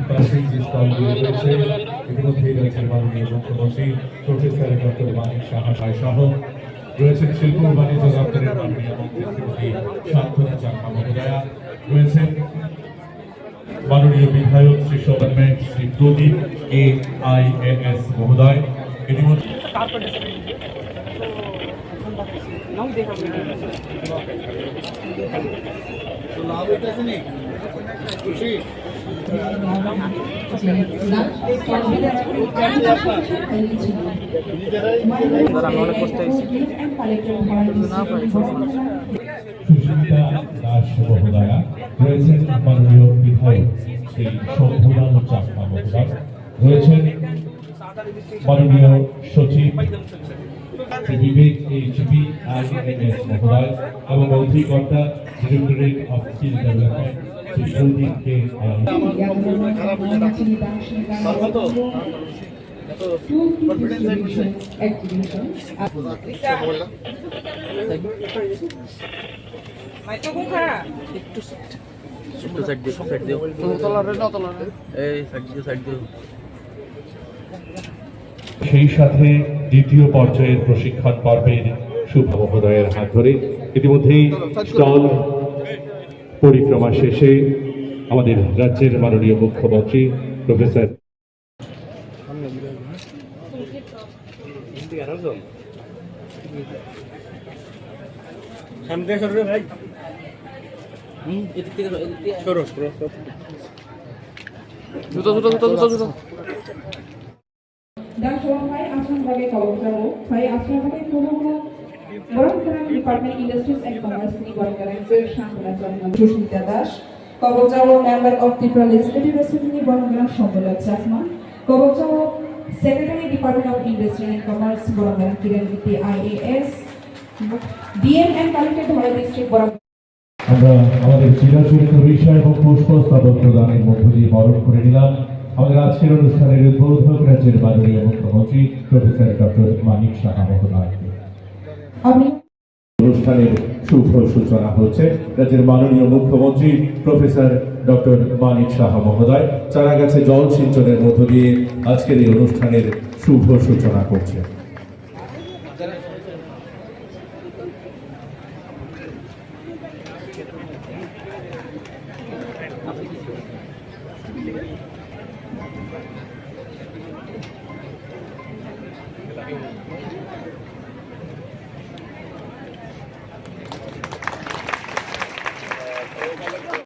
পাশেই যে স্টলগুলো রয়েছে ইতিমধ্যেই রয়েছেন মাননীয় মুখ্যমন্ত্রী প্রফেসর ডক্টর মানিক সাহা সহ রয়েছেন শিল্প ও বাণিজ্য দপ্তরের মাননীয় মন্ত্রী শ্রীমতী শান্তনা চাকমা মহোদয়া, রয়েছেন মাননীয় বিধায়ক শ্রী গভর্নমেন্ট শ্রী প্রদীপ AIAS মহোদয়। ইতিমধ্যে সুস্মিতা দাস মহোদয়া, রয়েছেন মাননীয় বিধায়ক শ্রী শম্ভুলাল চাকমা মহোদয়, রয়েছেন মাননীয় সচিব শ্রী বিবেক HBIAS মহোদয় এবং অধিকর্তা directorate of skill development Shri Pradeep সেই সাথে দ্বিতীয় পর্যায়ের প্রশিক্ষণ পর্বের শুভ মহোদয়ের হাত ধরে ইতিমধ্যেই স্টল পরিক্রমা শেষে আমাদের রাজ্যের মাননীয় মুখ্যমন্ত্রী professor Department Industries and Commerce Sushmita Das, Kobokjawo Member of Tripura Legislative Assembly Boronggalang Shombola Chakma, Kobokjawo Secretary Department of Industry and Commerce Boronggalang Kiranviti IAS, DM and Collector Dhara District Boronggalang. আমরা আমাদের চিরাচরিত বিষয় এবং পুষ্পস্তবক প্রদানের মধ্য দিয়ে বরণ করে নিলাম আমাদের আজকের অনুষ্ঠানের উদ্বোধক রাজ্যের মাননীয় মুখ্যমন্ত্রী প্রফেসর ডক্টর মানিক সাহা মহোদয়কে। অনুষ্ঠানের শুভ সূচনা হচ্ছে রাজ্যের মাননীয় মুখ্যমন্ত্রী প্রফেসর ডক্টর মানিক সাহা মহোদয় চারাগাছে জল সিঞ্চনের মধ্য দিয়ে আজকের এই অনুষ্ঠানের শুভ সূচনা করছে।